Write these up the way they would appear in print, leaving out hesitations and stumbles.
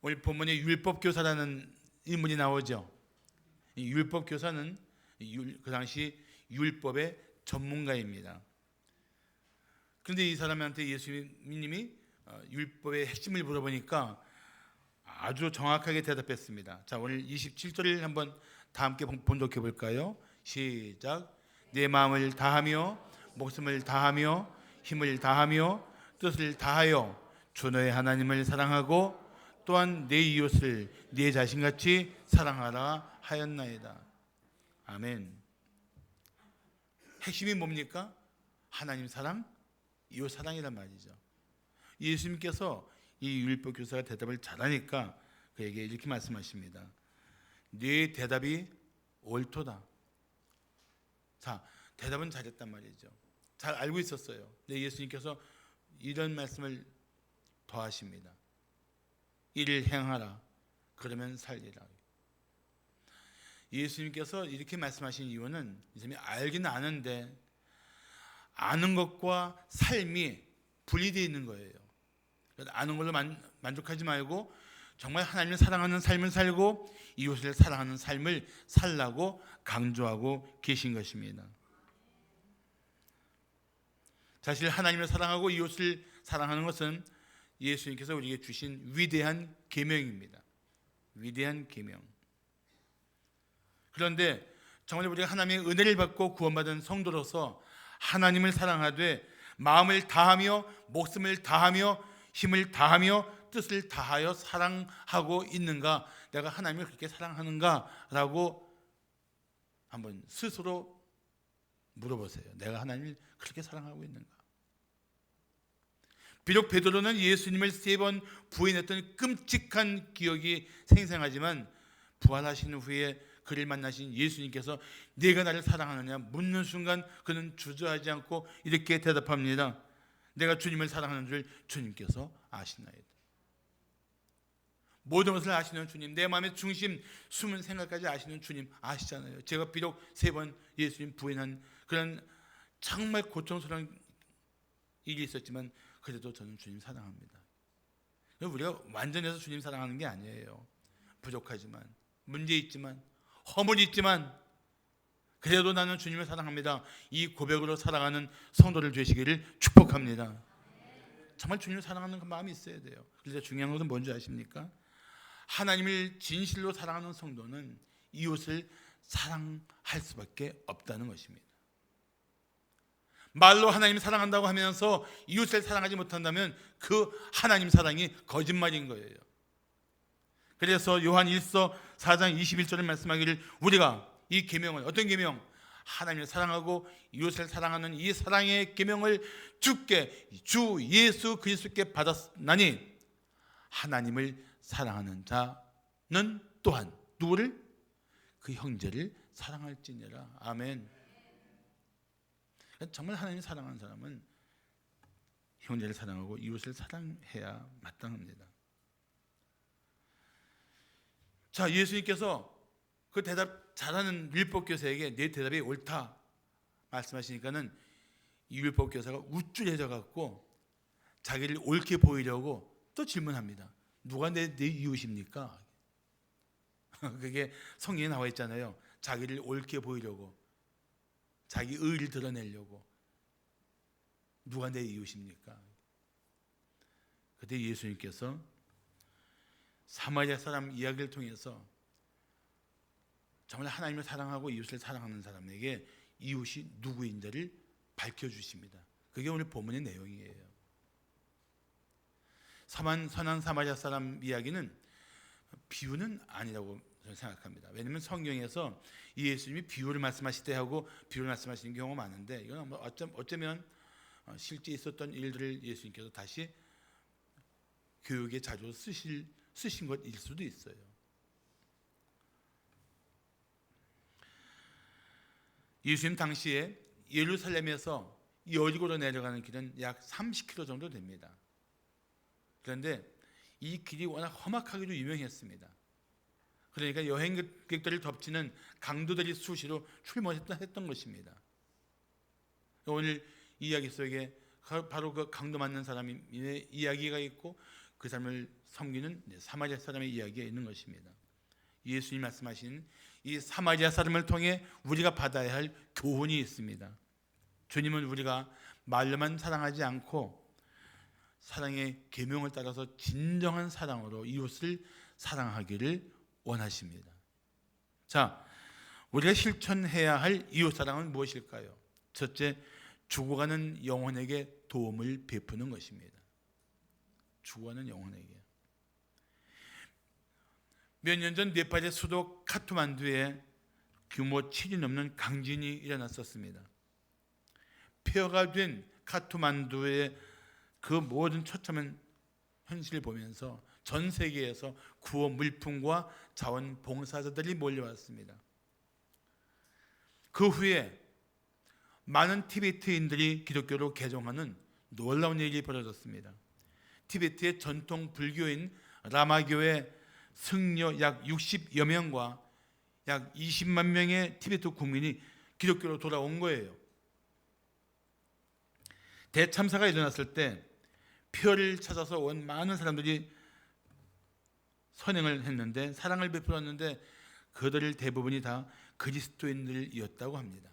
오늘 본문에 율법교사라는 인물이 나오죠. 이 율법교사는 그 당시 율법의 전문가입니다. 그런데 이 사람한테 예수님이 율법의 핵심을 물어보니까 아주 정확하게 대답했습니다. 자, 오늘 27절을 한번 다 함께 본독해 볼까요? 시작. 내 마음을 다하며 목숨을 다하며 힘을 다하며 뜻을 다하여 주 너의 하나님을 사랑하고 또한 내 이웃을 네 자신같이 사랑하라 하였나이다. 아멘. 핵심이 뭡니까? 하나님 사랑, 이웃 사랑이란 말이죠. 예수님께서 이 율법 교사가 대답을 잘하니까 그에게 이렇게 말씀하십니다. 네 대답이 옳도다. 자, 대답은 잘했단 말이죠. 잘 알고 있었어요. 근데 예수님께서 이런 말씀을 더하십니다. 이를 행하라. 그러면 살리라. 예수님께서 이렇게 말씀하신 이유는 이 사람이 알긴 아는데 아는 것과 삶이 분리되어 있는 거예요. 아는 걸로 만족하지 말고 정말 하나님을 사랑하는 삶을 살고 이웃을 사랑하는 삶을 살라고 강조하고 계신 것입니다. 사실 하나님을 사랑하고 이웃을 사랑하는 것은 예수님께서 우리에게 주신 위대한 계명입니다. 위대한 계명. 그런데 정말 우리가 하나님의 은혜를 받고 구원받은 성도로서 하나님을 사랑하되 마음을 다하며 목숨을 다하며 힘을 다하며 뜻을 다하여 사랑하고 있는가? 내가 하나님을 그렇게 사랑하는가? 라고 한번 스스로 물어보세요. 내가 하나님을 그렇게 사랑하고 있는가? 비록 베드로는 예수님을 3번 부인했던 끔찍한 기억이 생생하지만 부활하신 후에 그를 만나신 예수님께서 네가 나를 사랑하느냐 묻는 순간 그는 주저하지 않고 이렇게 대답합니다. 내가 주님을 사랑하는 줄 주님께서 아시나이다. 모든 것을 아시는 주님, 내 마음의 중심, 숨은 생각까지 아시는 주님 아시잖아요. 제가 비록 3번 예수님 부인한 그런 정말 고통스러운 일이 있었지만 그래도 저는 주님 사랑합니다. 우리가 완전해서 주님 사랑하는 게 아니에요. 부족하지만, 문제 있지만, 허물이 있지만 그래도 나는 주님을 사랑합니다. 이 고백으로 살아가는 성도를 되시기를 축복합니다. 정말 주님을 사랑하는 그 마음이 있어야 돼요. 그런데 중요한 것은 뭔지 아십니까? 하나님을 진실로 사랑하는 성도는 이웃을 사랑할 수밖에 없다는 것입니다. 말로 하나님을 사랑한다고 하면서 이웃을 사랑하지 못한다면 그 하나님 사랑이 거짓말인 거예요. 그래서 요한 1서 4장 21절에 말씀하기를 우리가 이 계명을 어떤 계명? 하나님을 사랑하고 이웃을 사랑하는 이 사랑의 계명을 주께 주 예수 그리스도께 받았나니 하나님을 사랑하는 자는 또한 누구를? 그 형제를 사랑할지니라. 아멘. 정말 하나님을 사랑하는 사람은 형제를 사랑하고 이웃을 사랑해야 마땅합니다. 자, 예수님께서 그 대답 잘하는 율법교사에게 내 대답이 옳다 말씀하시니까는 이 율법교사가 우쭐해져 갖고 자기를 옳게 보이려고 또 질문합니다. 누가 내 이웃입니까? 그게 성경에 나와 있잖아요. 자기를 옳게 보이려고, 자기 의를 드러내려고 누가 내 이웃입니까? 그때 예수님께서 사마리아 사람 이야기를 통해서 정말 하나님을 사랑하고 이웃을 사랑하는 사람에게 이웃이 누구인지를 밝혀주십니다. 그게 오늘 본문의 내용이에요. 선한 사마리아 사람 이야기는 비유는 아니라고 저는 생각합니다. 왜냐하면 성경에서 예수님이 비유를 말씀하실 때 하고 비유를 말씀하시는 경우가 많은데 이건 어쩌면 실제 있었던 일들을 예수님께서 다시 교육에 자주 쓰신 것일 수도 있어요. 예수님 당시에 예루살렘에서 여리고로 내려가는 길은 약 30km 정도 됩니다. 그런데 이 길이 워낙 험악하기로 유명했습니다. 그러니까 여행객들을 덮치는 강도들이 수시로 출몰했던 것입니다. 오늘 이야기 속에 바로 그 강도 맞는 사람의 이야기가 있고 그 사람을 섬기는 사마리아 사람의 이야기가 있는 것입니다. 예수님 말씀하신 이 사마리아 사람을 통해 우리가 받아야 할 교훈이 있습니다. 주님은 우리가 말로만 사랑하지 않고 사랑의 계명을 따라서 진정한 사랑으로 이웃을 사랑하기를 원하십니다. 자, 우리가 실천해야 할 이웃 사랑은 무엇일까요? 첫째, 죽어가는 영혼에게 도움을 베푸는 것입니다. 죽어가는 영혼에게. 몇 년 전 네팔의 수도 카트만두에 규모 7이 넘는 강진이 일어났었습니다. 폐허가 된 카트만두의 그 모든 처참한 현실을 보면서 전 세계에서 구호 물품과 자원봉사자들이 몰려왔습니다. 그 후에 많은 티베트인들이 기독교로 개종하는 놀라운 일이 벌어졌습니다. 티베트의 전통 불교인 라마교의 승려 약 60여 명과 약 20만 명의 티베트 국민이 기독교로 돌아온 거예요. 대참사가 일어났을 때 표를 찾아서 온 많은 사람들이 선행을 했는데, 사랑을 베풀었는데 그들 대부분이 다 그리스도인들이었다고 합니다.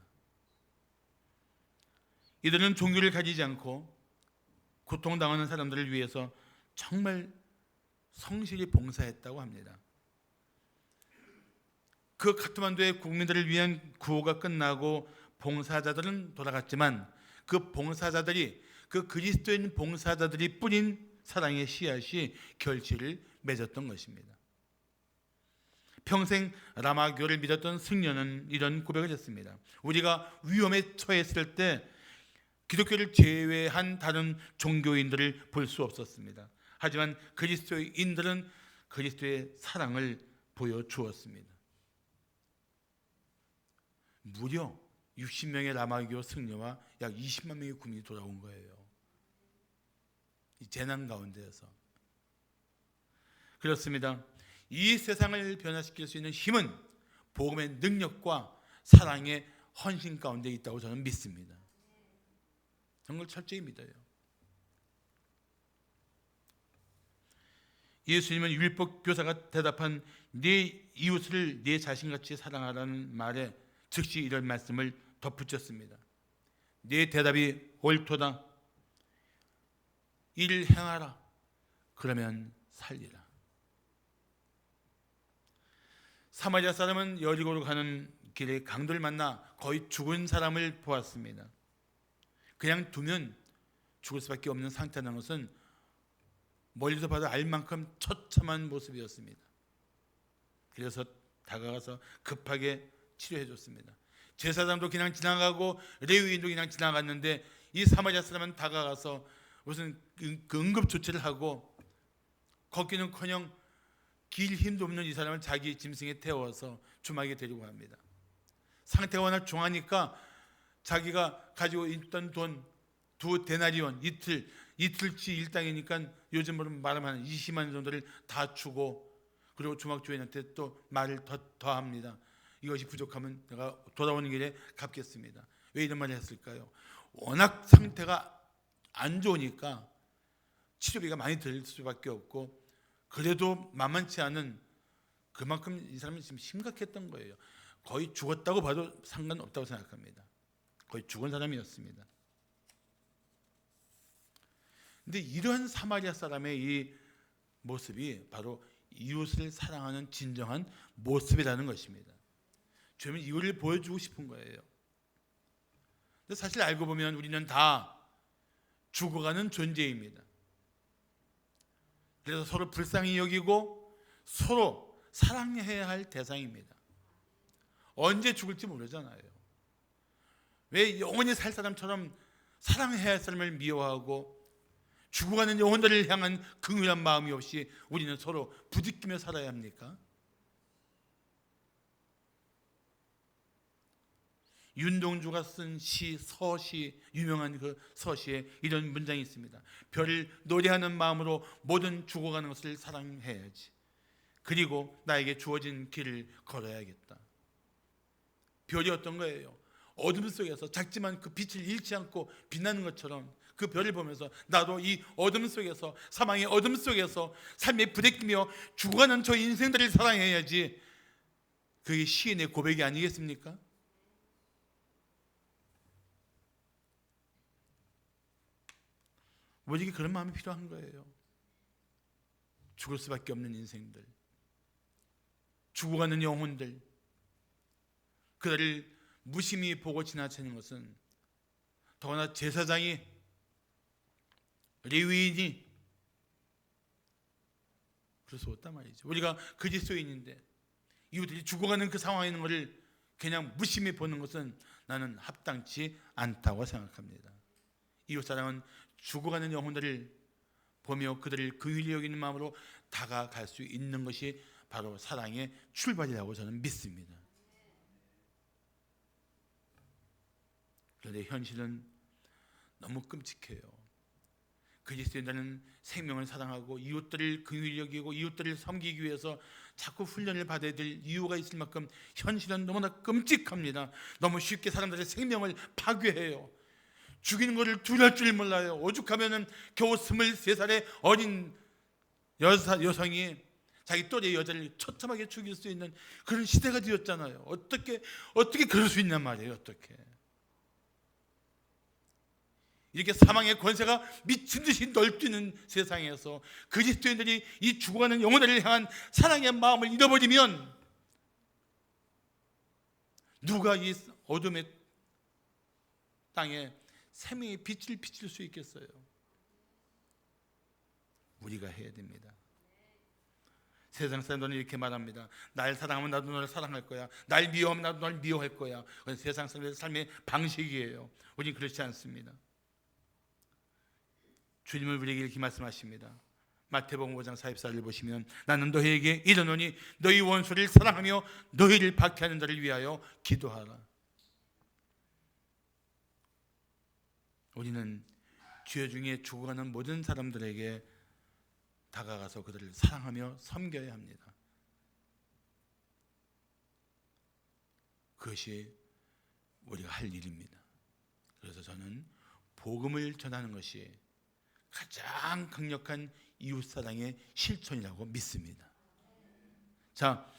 이들은 종교를 가지지 않고 고통당하는 사람들을 위해서 정말 성실히 봉사했다고 합니다. 그 카트만두의 국민들을 위한 구호가 끝나고 봉사자들은 돌아갔지만 그 봉사자들이, 그 그리스도인 봉사자들이 뿌린 사랑의 씨앗이 결실을 맺었던 것입니다. 평생 라마교를 믿었던 승려는 이런 고백을 했습니다. 우리가 위험에 처했을 때 기독교를 제외한 다른 종교인들을 볼 수 없었습니다. 하지만 그리스도인들은 그리스도의 사랑을 보여주었습니다. 무려 60명의 라마교 승려와 약 20만 명의 국민이 돌아온 거예요. 이 재난 가운데에서. 그렇습니다. 이 세상을 변화시킬 수 있는 힘은 복음의 능력과 사랑의 헌신 가운데 있다고 저는 믿습니다. 정말 철저히 믿어요. 예수님은 율법 교사가 대답한 네 이웃을 네 자신같이 사랑하라는 말에 즉시 이런 말씀을 덧붙였습니다. 네 대답이 옳도다. 이를 행하라. 그러면 살리라. 사마리아 사람은 여리고로 가는 길에 강도를 만나 거의 죽은 사람을 보았습니다. 그냥 두면 죽을 수밖에 없는 상태라는 것은 멀리서 봐도 알 만큼 처참한 모습이었습니다. 그래서 다가가서 급하게 치료해 줬습니다. 제사장도 그냥 지나가고 레위인도 그냥 지나갔는데 이 사마리아 사람은 다가가서 무슨 그 응급 조치를 하고 걷기는커녕 길 힘도 없는 이 사람을 자기 짐승에 태워서 주막에 데리고 갑니다. 상태가 워낙 중하니까 자기가 가지고 있던 돈 2데나리온, 이틀치 일당이니까 요즘으로 말하면 20만 원 정도를 다 주고, 그리고 주막 주인한테 또 말을 더합니다. 이것이 부족하면 내가 돌아오는 길에 갚겠습니다. 왜 이런 말을 했을까요? 워낙 상태가 안 좋으니까 치료비가 많이 들 수밖에 없고, 그래도 만만치 않은, 그만큼 이 사람은 지금 심각했던 거예요. 거의 죽었다고 봐도 상관없다고 생각합니다. 거의 죽은 사람이었습니다. 근데 이러한 사마리아 사람의 이 모습이 바로 이웃을 사랑하는 진정한 모습이라는 것입니다. 주님은 이거를 보여주고 싶은 거예요. 근데 사실 알고 보면 우리는 다 죽어가는 존재입니다. 그래서 서로 불쌍히 여기고 서로 사랑해야 할 대상입니다. 언제 죽을지 모르잖아요. 왜 영원히 살 사람처럼 사랑해야 할 사람을 미워하고 죽어가는 영혼들을 향한 긍휼한 마음이 없이 우리는 서로 부딪히며 살아야 합니까? 윤동주가 쓴 서시, 유명한 그 서시에 이런 문장이 있습니다. 별을 노래하는 마음으로 모든 죽어가는 것을 사랑해야지. 그리고 나에게 주어진 길을 걸어야겠다. 별이 어떤 거예요? 어둠 속에서 작지만 그 빛을 잃지 않고 빛나는 것처럼 그 별을 보면서 나도 이 어둠 속에서, 사망의 어둠 속에서 삶에 부대끼며 죽어가는 저 인생들을 사랑해야지. 그게 시인의 고백이 아니겠습니까? 우리에게 그런 마음이 필요한 거예요. 죽을 수밖에 없는 인생들, 죽어가는 영혼들, 그들을 무심히 보고 지나치는 것은, 더구나 제사장이, 레위인이 그럴 수 없단 말이죠. 우리가 그리스도인인데 이웃들이 죽어가는 그 상황에 있는 것을 그냥 무심히 보는 것은 나는 합당치 않다고 생각합니다. 이웃사랑은 죽어가는 영혼들을 보며 그들을 긍휼히 여기는 마음으로 다가갈 수 있는 것이 바로 사랑의 출발이라고 저는 믿습니다. 그런데 현실은 너무 끔찍해요. 그리스도인들은 생명을 사랑하고 이웃들을 긍휼히 여기고 이웃들을 섬기기 위해서 자꾸 훈련을 받아야 될 이유가 있을 만큼 현실은 너무나 끔찍합니다. 너무 쉽게 사람들의 생명을 파괴해요. 죽이는 것을 두려울 줄 몰라요. 오죽하면은 겨우 23살의 어린 여성이 자기 또래 여자를 처참하게 죽일 수 있는 그런 시대가 되었잖아요. 어떻게 그럴 수 있냔 말이에요. 어떻게 이렇게 사망의 권세가 미친 듯이 널뛰는 세상에서 그리스도인들이 이 죽어가는 영혼들을 향한 사랑의 마음을 잃어버리면 누가 이 어둠의 땅에 생명의 빛을 비칠 수 있겠어요? 우리가 해야 됩니다. 세상 사람들은 이렇게 말합니다. 날 사랑하면 나도 너를 사랑할 거야. 날 미워하면 나도 너를 미워할 거야. 그건 세상 사람들의 삶의 방식이에요. 우리는 그렇지 않습니다. 주님은 우리에게 이렇게 말씀하십니다. 마태복음 5장 44절을 보시면 나는 너희에게 이르노니 너희 원수를 사랑하며 너희를 박해하는 자를 위하여 기도하라. 우리는 죄 중에 죽어가는 모든 사람들에게 다가가서 그들을 사랑하며 섬겨야 합니다. 그것이 우리가 할 일입니다. 그래서 저는 복음을 전하는 것이 가장 강력한 이웃사랑의 실천이라고 믿습니다. 자,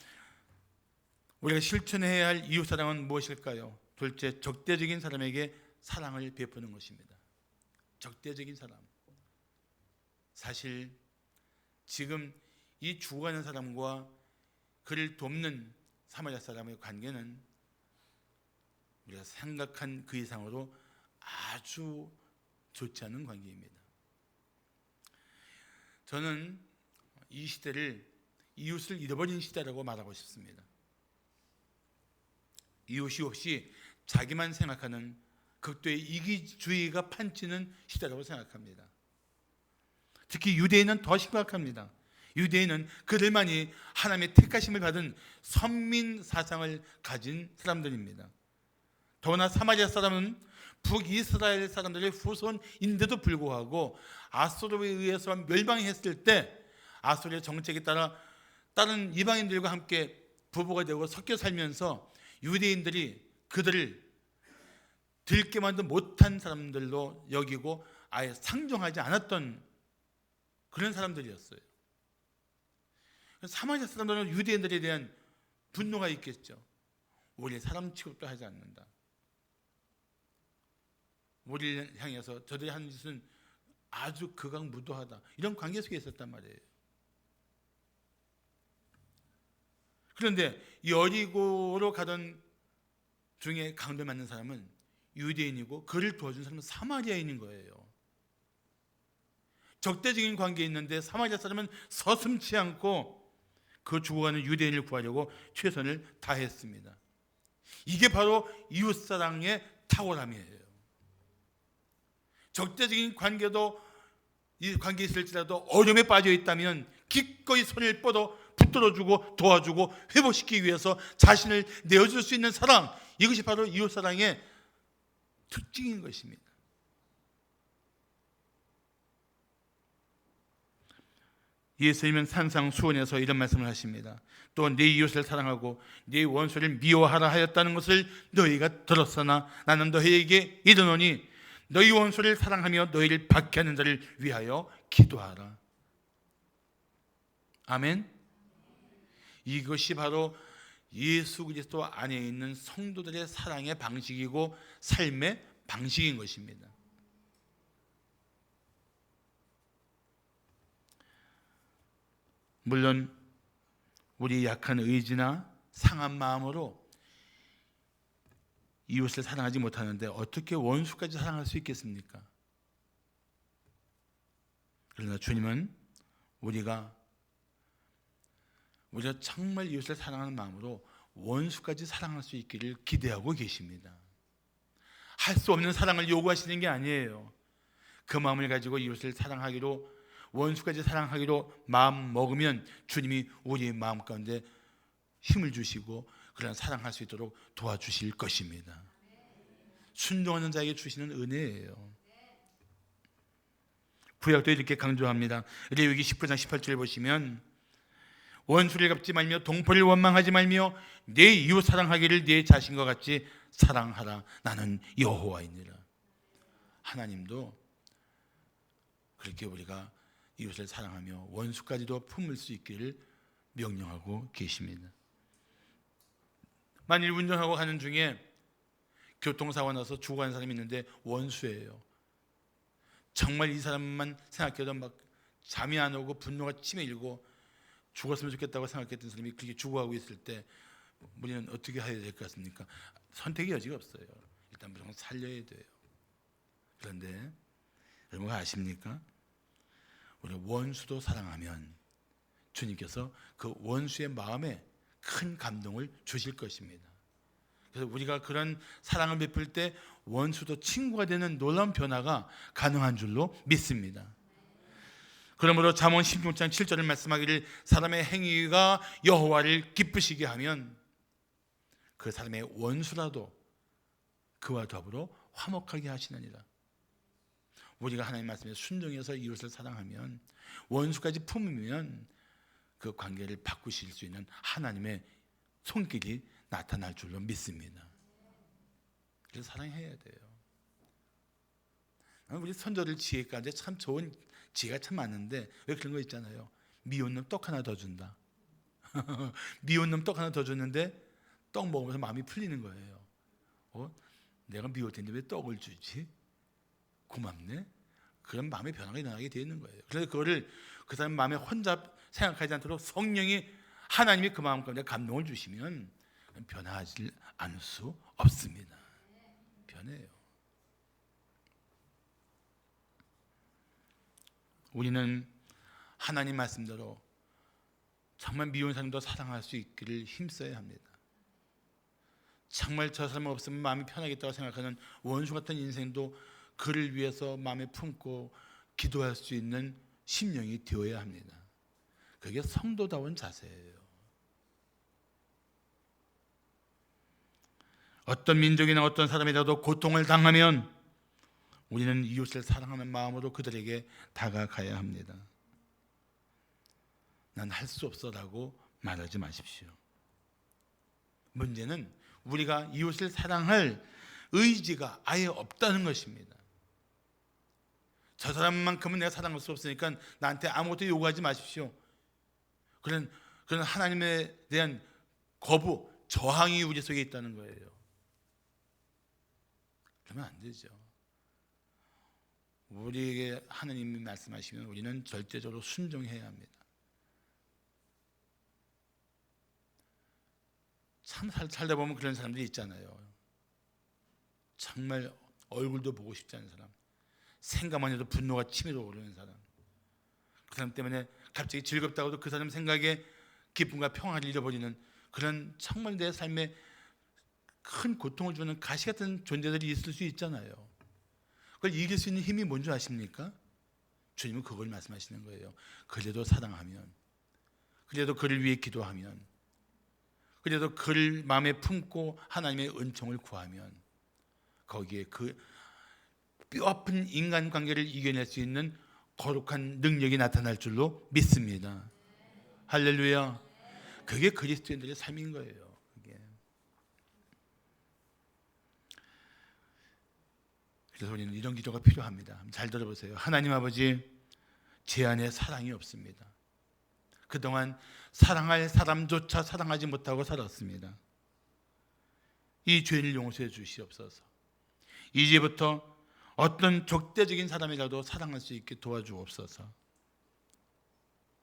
우리가 실천해야 할 이웃사랑은 무엇일까요? 둘째, 적대적인 사람에게 사랑을 베푸는 것입니다. 적대적인 사람. 사실 지금 이 죽어가는 사람과 그를 돕는 사마리아 사람의 관계는 우리가 생각한 그 이상으로 아주 좋지 않은 관계입니다. 저는 이 시대를 이웃을 잃어버린 시대라고 말하고 싶습니다. 이웃이 없이 자기만 생각하는 극도의 이기주의가 판치는 시대라고 생각합니다. 특히 유대인은 더 심각합니다. 유대인은 그들만이 하나님의 택하심을 받은 선민 사상을 가진 사람들입니다. 더구나 사마리아 사람은 북이스라엘 사람들의 후손인데도 불구하고 아수르에 의해서 멸망했을 때 아수르의 정책에 따라 다른 이방인들과 함께 부부가 되고 섞여 살면서 유대인들이 그들을 들게 만든 못한 사람들로 여기고 아예 상종하지 않았던 그런 사람들이었어요. 사마리아 사람들은 유대인들에 대한 분노가 있겠죠. 우리 사람 취급도 하지 않는다. 우리를 향해서 저들이 하는 짓은 아주 극악무도하다. 이런 관계 속에 있었단 말이에요. 그런데 여리고로 가던 중에 강도 맞는 사람은 유대인이고 그를 도와준 사람은 사마리아인인 거예요. 적대적인 관계에 있는데 사마리아 사람은 서슴지 않고 그 죽어가는 유대인을 구하려고 최선을 다했습니다. 이게 바로 이웃사랑의 탁월함이에요. 적대적인 관계도 이 관계에 있을지라도 어려움에 빠져 있다면 기꺼이 손을 뻗어 붙들어주고 도와주고 회복시키기 위해서 자신을 내어줄 수 있는 사랑, 이것이 바로 이웃사랑의 특징인 것입니다. 예수님은 산상수훈에서 이런 말씀을 하십니다. 또 네 이웃을 사랑하고 네 원수를 미워하라 하였다는 것을 너희가 들었으나 나는 너희에게 이르노니 너희 원수를 사랑하며 너희를 박해하는 자를 위하여 기도하라. 아멘. 이것이 바로 예수 그리스도 안에 있는 성도들의 사랑의 방식이고 삶의 방식인 것입니다. 물론 우리 약한 의지나 상한 마음으로 이웃을 사랑하지 못하는데 어떻게 원수까지 사랑할 수 있겠습니까? 그러나 주님은 우리가 정말 이웃을 사랑하는 마음으로 원수까지 사랑할 수 있기를 기대하고 계십니다. 할 수 없는 사랑을 요구하시는 게 아니에요. 그 마음을 가지고 이웃을 사랑하기로, 원수까지 사랑하기로 마음 먹으면 주님이 우리의 마음 가운데 힘을 주시고 그런 사랑할 수 있도록 도와주실 것입니다. 순종하는 자에게 주시는 은혜예요. 구약도 이렇게 강조합니다. 레위기 19장 18절 보시면 원수를 갚지 말며 동포를 원망하지 말며 내 이웃 사랑하기를 내 자신과 같이 사랑하라. 나는 여호와이니라. 하나님도 그렇게 우리가 이웃을 사랑하며 원수까지도 품을 수 있기를 명령하고 계십니다. 만일 운전하고 가는 중에 교통사고 나서 죽어가는 사람이 있는데 원수예요. 정말 이 사람만 생각해도 막 잠이 안 오고 분노가 치밀고 죽었으면 좋겠다고 생각했던 사람이 그렇게 죽어가고 있을 때 우리는 어떻게 해야 될 것 같습니까? 선택의 여지가 없어요. 일단 무조건 살려야 돼요. 그런데 여러분 아십니까? 우리 원수도 사랑하면 주님께서 그 원수의 마음에 큰 감동을 주실 것입니다. 그래서 우리가 그런 사랑을 베풀 때 원수도 친구가 되는 놀라운 변화가 가능한 줄로 믿습니다. 그러므로 잠언 16장 7절을 말씀하기를 사람의 행위가 여호와를 기쁘시게 하면 그 사람의 원수라도 그와 더불어 화목하게 하시느니라. 우리가 하나님 말씀에 순종해서 이웃을 사랑하면 원수까지 품으면 그 관계를 바꾸실 수 있는 하나님의 손길이 나타날 줄로 믿습니다. 그래서 사랑해야 돼요. 우리 선조들 지혜 가운데 참 좋은 지혜가 참 많은데 왜 그런 거 있잖아요. 미운 놈 떡 하나 더 준다. 미운 놈 떡 하나 더 줬는데 떡 먹으면서 마음이 풀리는 거예요. 내가 미울 텐데 왜 떡을 주지? 고맙네. 그런 마음의 변화가 일어나게 되어 있는 거예요. 그래서 그거를 그 사람 마음에 혼자 생각하지 않도록 성령이 하나님이 그 마음 가운데 감동을 주시면 변화하지 않을 수 없습니다. 변해요. 우리는 하나님 말씀대로 정말 미운 사람도 사랑할 수 있기를 힘써야 합니다. 정말 저 사람 없으면 마음이 편하겠다고 생각하는 원수 같은 인생도 그를 위해서 마음에 품고 기도할 수 있는 심령이 되어야 합니다. 그게 성도다운 자세예요. 어떤 민족이나 어떤 사람이라도 고통을 당하면 우리는 이웃을 사랑하는 마음으로 그들에게 다가가야 합니다. 난 할 수 없어라고 말하지 마십시오. 문제는 우리가 이웃을 사랑할 의지가 아예 없다는 것입니다. 저 사람만큼은 내가 사랑할 수 없으니까 나한테 아무것도 요구하지 마십시오. 그런 하나님에 대한 거부, 저항이 우리 속에 있다는 거예요. 그러면 안 되죠. 우리에게 하나님이 말씀하시면 우리는 절대적으로 순종해야 합니다. 참 살다 보면 그런 사람들이 있잖아요. 정말 얼굴도 보고 싶지 않은 사람, 생각만 해도 분노가 치밀어 오르는 사람, 그 사람 때문에 갑자기 즐겁다고도 그 사람 생각에 기쁨과 평화를 잃어버리는 그런 정말 내 삶에 큰 고통을 주는 가시 같은 존재들이 있을 수 있잖아요. 그걸 이길 수 있는 힘이 뭔지 아십니까? 주님은 그걸 말씀하시는 거예요. 그래도 사랑하면, 그래도 그를 위해 기도하면, 그래도 그를 마음에 품고 하나님의 은총을 구하면 거기에 그 뼈아픈 인간관계를 이겨낼 수 있는 거룩한 능력이 나타날 줄로 믿습니다. 할렐루야. 그게 그리스도인들의 삶인 거예요. 그게. 그래서 우리는 이런 기도가 필요합니다. 잘 들어보세요. 하나님 아버지, 제 안에 사랑이 없습니다. 그동안 사랑할 사람조차 사랑하지 못하고 살았습니다. 이 죄를 용서해 주시옵소서. 이제부터 어떤 적대적인 사람이라도 사랑할 수 있게 도와주옵소서.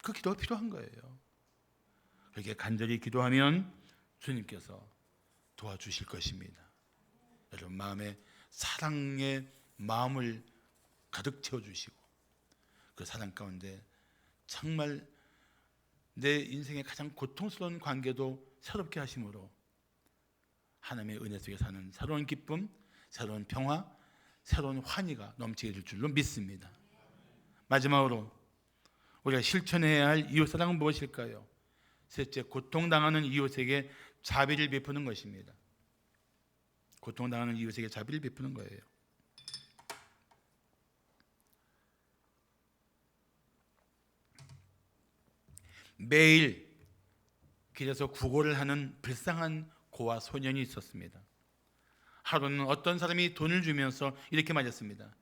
그 기도가 필요한 거예요. 그렇게 간절히 기도하면 주님께서 도와주실 것입니다. 여러분 마음에 사랑의 마음을 가득 채워주시고 그 사랑 가운데 정말 내 인생의 가장 고통스러운 관계도 새롭게 하심으로 하나님의 은혜 속에 사는 새로운 기쁨, 새로운 평화, 새로운 환희가 넘치게 될 줄로 믿습니다. 마지막으로 우리가 실천해야 할 이웃사랑은 무엇일까요? 셋째, 고통당하는 이웃에게 자비를 베푸는 것입니다. 고통당하는 이웃에게 자비를 베푸는 거예요. 매일 길에서 구걸을 하는 불쌍한 고아 소년이 있었습니다. 하루는 어떤 사람이 돈을 주면서 이렇게 말했습니다.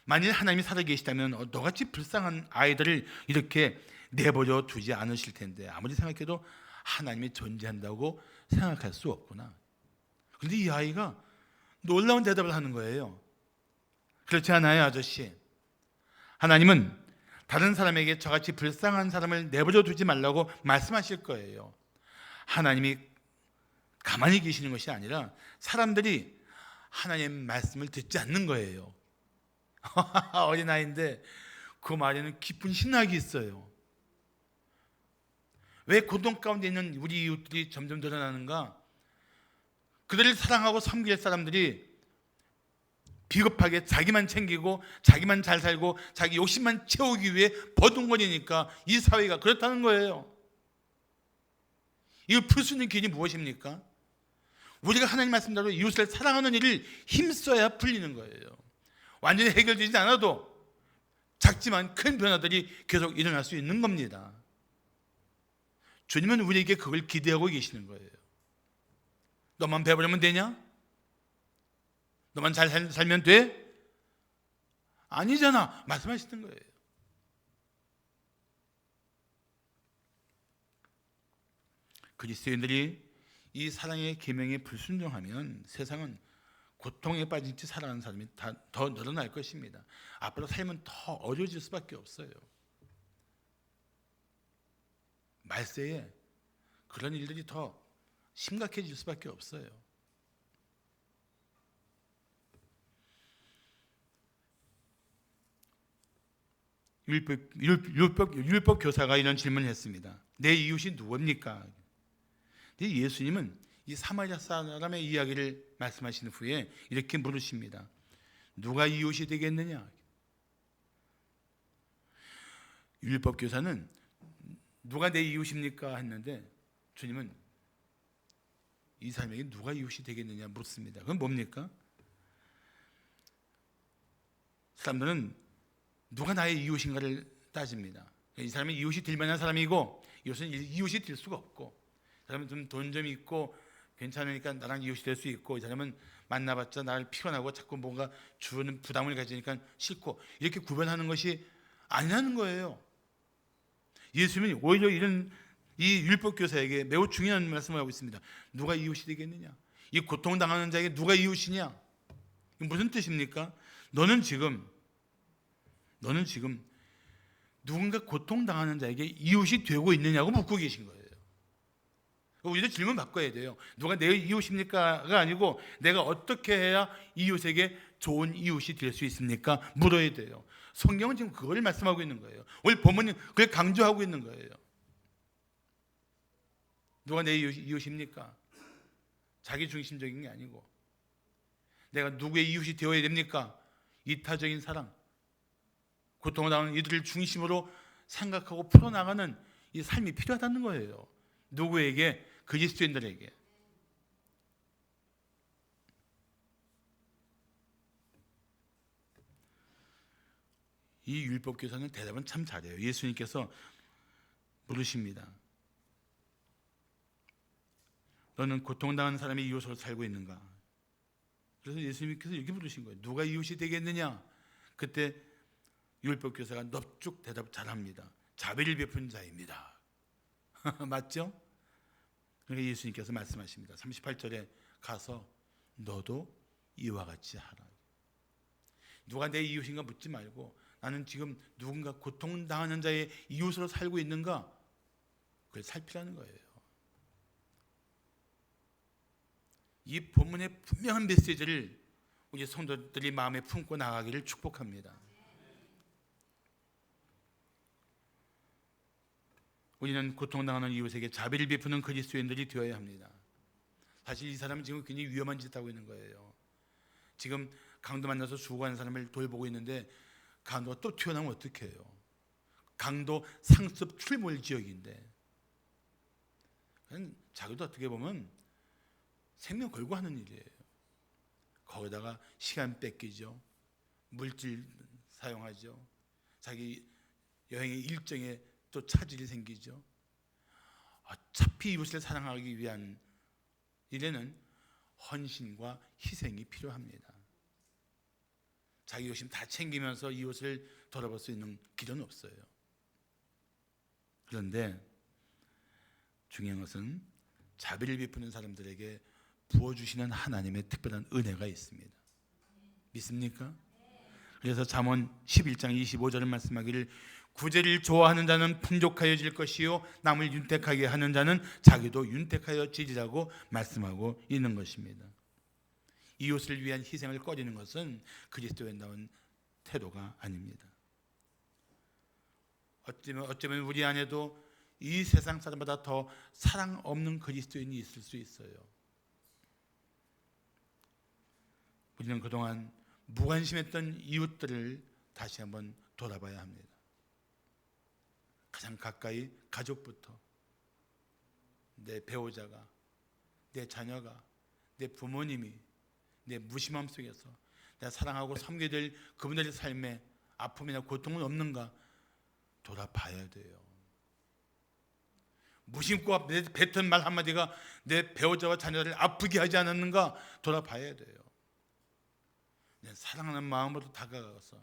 만일 하나님이 살아계시다면 너같이 불쌍한 아이들을 이렇게 내버려 두지 않으실 텐데 아무리 생각해도 하나님이 존재한다고 생각할 수 없구나. 그런데 이 아이가 놀라운 대답을 하는 거예요. 그렇지 않아요, 아저씨? 하나님은 다른 사람에게 저같이 불쌍한 사람을 내버려 두지 말라고 말씀하실 거예요. 하나님이 가만히 계시는 것이 아니라 사람들이 하나님의 말씀을 듣지 않는 거예요. 어린아이인데 그 말에는 깊은 신학이 있어요. 왜 고통 가운데 있는 우리 이웃들이 점점 늘어나는가? 그들을 사랑하고 섬길 사람들이 비겁하게 자기만 챙기고 자기만 잘 살고 자기 욕심만 채우기 위해 버둥거리니까 이 사회가 그렇다는 거예요. 이걸 풀 수 있는 길이 무엇입니까? 우리가 하나님 말씀대로 이웃을 사랑하는 일을 힘써야 풀리는 거예요. 완전히 해결되지 않아도 작지만 큰 변화들이 계속 일어날 수 있는 겁니다. 주님은 우리에게 그걸 기대하고 계시는 거예요. 너만 배부르면 되냐? 너만 잘 살면 돼? 아니잖아. 말씀하시는 거예요. 그리스도인들이 이 사랑의 계명에 불순종하면 세상은 고통에 빠진 채 살아가는 사람이 더 늘어날 것입니다. 앞으로 삶은 더 어려워질 수밖에 없어요. 말세에 그런 일들이 더 심각해질 수밖에 없어요. 율법 교사가 이런 질문을 했습니다. 내 이웃이 누굽니까? 예수님은 이 사마리아 사람의 이야기를 말씀하신 후에 이렇게 물으십니다. 누가 이웃이 되겠느냐? 율법 교사는 누가 내 이웃입니까? 했는데 주님은 이 사람에게 누가 이웃이 되겠느냐 묻습니다. 그건 뭡니까? 사람들은 누가 나의 이웃인가를 따집니다. 이 사람이 이웃이 될 만한 사람이고 이웃은 이웃이 될 수가 없고, 이 사람은 좀 돈 좀 있고 괜찮으니까 나랑 이웃이 될 수 있고, 이 사람은 만나봤자 나를 피곤하고 자꾸 뭔가 주는 부담을 가지니까 싫고, 이렇게 구별하는 것이 아니라는 거예요. 예수님은 오히려 이런 이 율법 교사에게 매우 중요한 말씀을 하고 있습니다. 누가 이웃이 되겠느냐? 이 고통당하는 자에게 누가 이웃이냐? 이게 무슨 뜻입니까? 너는 지금 누군가 고통당하는 자에게 이웃이 되고 있느냐고 묻고 계신 거예요. 우리도 질문 바꿔야 돼요. 누가 내 이웃입니까가 아니고 내가 어떻게 해야 이웃에게 좋은 이웃이 될 수 있습니까? 물어야 돼요. 성경은 지금 그걸 말씀하고 있는 거예요. 오늘 본문은 그걸 강조하고 있는 거예요. 누가 내 이웃입니까? 자기 중심적인 게 아니고 내가 누구의 이웃이 되어야 됩니까? 이타적인 사랑, 고통을 당하는 이들을 중심으로 생각하고 풀어나가는 이 삶이 필요하다는 거예요. 누구에게? 그리스도인들에게. 이 율법교사는 대답은 참 잘해요. 예수님께서 물으십니다. 너는 고통당하는 사람의 이웃으로 살고 있는가? 그래서 예수님께서 이렇게 부르신 거예요. 누가 이웃이 되겠느냐? 그때 율법 교사가 넙죽 대답 잘합니다. 자비를 베푼 자입니다. 맞죠? 그러니까 예수님께서 말씀하십니다. 38절에 가서 너도 이와 같이 하라. 누가 내 이웃인가 묻지 말고 나는 지금 누군가 고통당하는 자의 이웃으로 살고 있는가? 그걸 살피라는 거예요. 이 본문의 분명한 메시지를 우리 성도들이 마음에 품고 나가기를 축복합니다. 우리는 고통당하는 이웃에게 자비를 베푸는 그리스도인들이 되어야 합니다. 사실 이 사람은 지금 굉장히 위험한 짓을 하고 있는 거예요. 지금 강도 만나서 죽어가는 사람을 돌보고 있는데 강도가 또 튀어나오면 어떡해요? 강도 상습 출몰 지역인데 자기도 어떻게 보면 생명 걸고 하는 일이에요. 거기다가 시간 뺏기죠. 물질 사용하죠. 자기 여행의 일정에 또 차질이 생기죠. 어차피 이웃을 사랑하기 위한 일에는 헌신과 희생이 필요합니다. 자기 욕심 다 챙기면서 이웃을 돌아볼 수 있는 길은 없어요. 그런데 중요한 것은 자비를 베푸는 사람들에게 부어주시는 하나님의 특별한 은혜가 있습니다. 믿습니까? 그래서 잠언 11장 25절을 말씀하기를 구제를 좋아하는 자는 풍족하여질 것이요 남을 윤택하게 하는 자는 자기도 윤택하여지리라고 말씀하고 있는 것입니다. 이웃을 위한 희생을 꺼리는 것은 그리스도인다운 태도가 아닙니다. 어쩌면 우리 안에도 이 세상 사람보다 더 사랑 없는 그리스도인이 있을 수 있어요. 우리는 그동안 무관심했던 이웃들을 다시 한번 돌아봐야 합니다. 가장 가까이 가족부터, 내 배우자가, 내 자녀가, 내 부모님이 내 무심함 속에서 내가 사랑하고 섬겨야 될 그분들의 삶에 아픔이나 고통은 없는가 돌아봐야 돼요. 무심코 뱉은 말 한마디가 내 배우자와 자녀를 아프게 하지 않았는가 돌아봐야 돼요. 사랑하는 마음으로 다가가서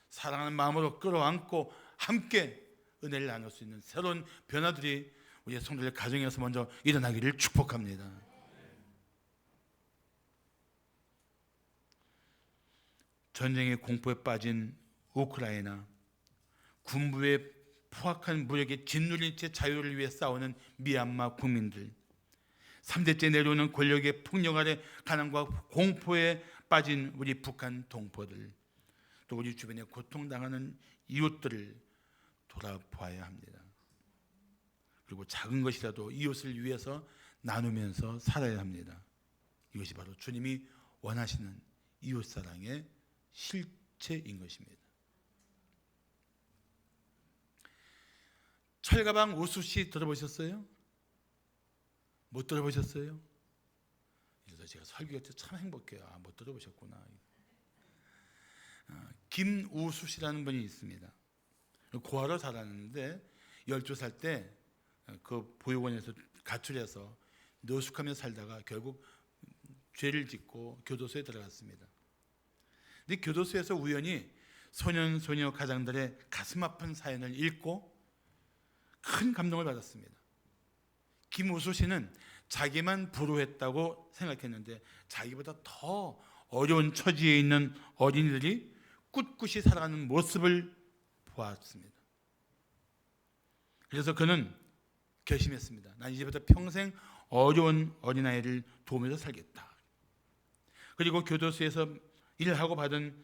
사랑하는 마음으로 끌어안고 함께 은혜를 나눌 수 있는 새로운 변화들이 우리 성도들 가정에서 먼저 일어나기를 축복합니다. 전쟁의 공포에 빠진 우크라이나, 군부의 포악한 무력에 짓눌린 채 자유를 위해 싸우는 미얀마 국민들, 3대째 내려오는 권력의 폭력 아래 가난과 공포에 빠진 우리 북한 동포들, 또 우리 주변에 고통당하는 이웃들을 돌아보아야 합니다. 그리고 작은 것이라도 이웃을 위해서 나누면서 살아야 합니다. 이것이 바로 주님이 원하시는 이웃사랑의 실체인 것입니다. 철가방 우수씨 들어보셨어요? 못 들어보셨어요? 그래서 제가 설교할 때 참 행복해요. 못 들어보셨구나. 김우수씨라는 분이 있습니다. 고아로 자랐는데 12살 때 그 보육원에서 가출해서 노숙하며 살다가 결국 죄를 짓고 교도소에 들어갔습니다. 근데 교도소에서 우연히 소년 소녀 가장들의 가슴 아픈 사연을 읽고 큰 감동을 받았습니다. 김우수 씨는 자기만 불우했다고 생각했는데 자기보다 더 어려운 처지에 있는 어린이들이 꿋꿋이 살아가는 모습을 보았습니다. 그래서 그는 결심했습니다. 난 이제부터 평생 어려운 어린아이를 도우면서 살겠다. 그리고 교도소에서 일하고 받은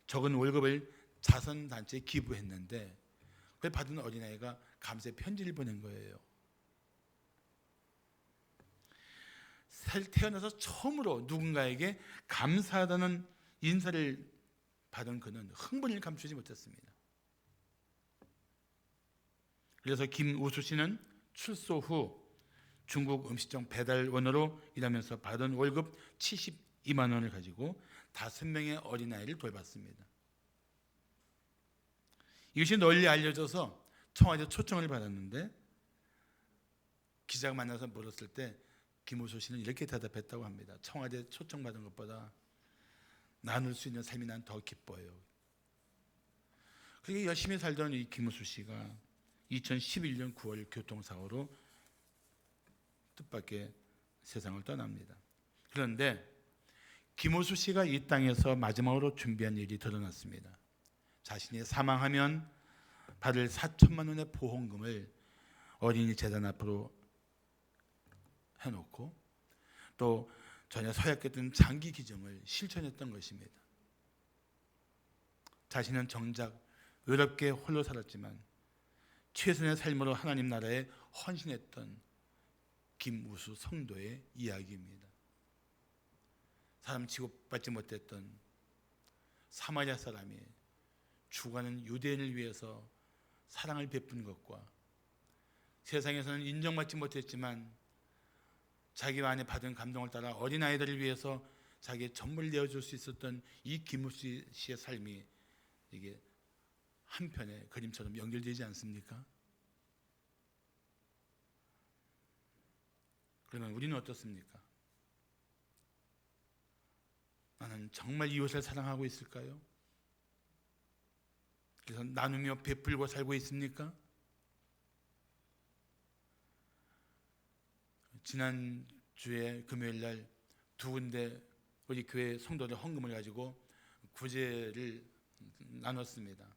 적은 월급을 자선단체에 기부했는데 그걸 받은 어린아이가 감사의 편지를 보낸 거예요. 태어나서 처음으로 누군가에게 감사하다는 인사를 받은 그는 흥분을 감추지 못했습니다. 그래서 김우수 씨는 출소 후 중국 음식점 배달원으로 일하면서 받은 월급 72만 원을 가지고 5명의 어린아이를 돌봤습니다. 이것이 널리 알려져서 청와대 초청을 받았는데 기자가 만나서 물었을 때 김우수 씨는 이렇게 대답했다고 합니다. 청와대 초청받은 것보다 나눌 수 있는 삶이 난 더 기뻐요. 그렇게 열심히 살던 이 김우수 씨가 2011년 9월 교통사고로 뜻밖의 세상을 떠납니다. 그런데 김우수 씨가 이 땅에서 마지막으로 준비한 일이 드러났습니다. 자신이 사망하면 받을 4천만 원의 보험금을 어린이 재단 앞으로 해놓고 또 전에 서약했던 장기 기증을 실천했던 것입니다. 자신은 정작 외롭게 홀로 살았지만 최선의 삶으로 하나님 나라에 헌신했던 김우수 성도의 이야기입니다. 사람 취급받지 못했던 사마리아 사람이 죽어가는 유대인을 위해서 사랑을 베푼 것과 세상에서는 인정받지 못했지만 자기가 안에 받은 감동을 따라 어린아이들을 위해서 자기의 전부를 내어줄 수 있었던 이 김우수 씨의 삶이 이게 한편의 그림처럼 연결되지 않습니까? 그러면 우리는 어떻습니까? 나는 정말 이웃을 사랑하고 있을까요? 그래서 나누며 베풀고 살고 있습니까? 지난주에 금요일 날 두 군데 우리 교회 성도들 헌금을 가지고 구제를 나눴습니다.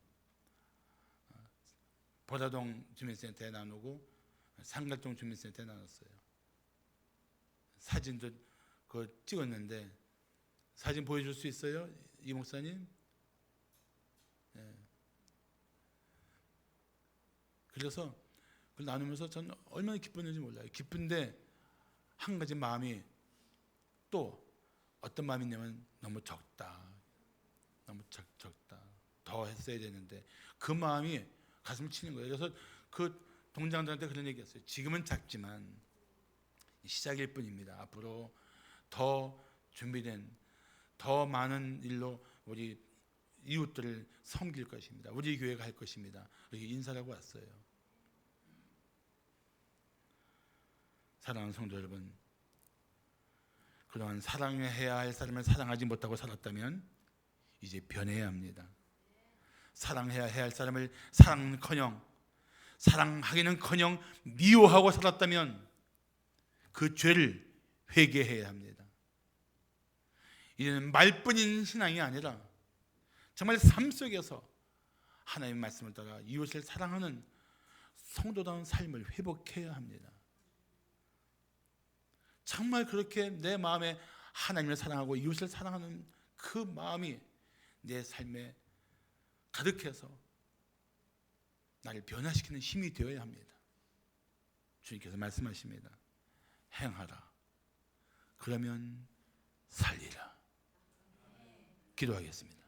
보라동 주민센터에 나누고 상갈동 주민센터에 나눴어요. 사진도 그 찍었는데 사진 보여줄 수 있어요? 이 목사님? 네. 그래서 그걸 나누면서 저는 얼마나 기뻤는지 몰라요. 기쁜데 한 가지 마음이 또 어떤 마음이 있냐면 너무 적다. 너무 적다. 더 했어야 되는데 그 마음이 가슴을 치는 거예요. 그래서 그 동장들한테 그런 얘기했어요. 지금은 작지만 시작일 뿐입니다. 앞으로 더 준비된 더 많은 일로 우리 이웃들을 섬길 것입니다. 우리 교회가 할 것입니다. 이렇게 인사를 하고 왔어요. 사랑하는 성도 여러분, 그동안 사랑해야 할 사람을 사랑하지 못하고 살았다면 이제 변해야 합니다. 사랑해야 할 사람을 사랑하기는커녕 미워하고 살았다면 그 죄를 회개해야 합니다. 이제는 말뿐인 신앙이 아니라 정말 삶 속에서 하나님의 말씀을 따라 이웃을 사랑하는 성도다운 삶을 회복해야 합니다. 정말 그렇게 내 마음에 하나님을 사랑하고 이웃을 사랑하는 그 마음이 내 삶에 가득해서 나를 변화시키는 힘이 되어야 합니다. 주님께서 말씀하십니다. 행하라. 그러면 살리라. 기도하겠습니다.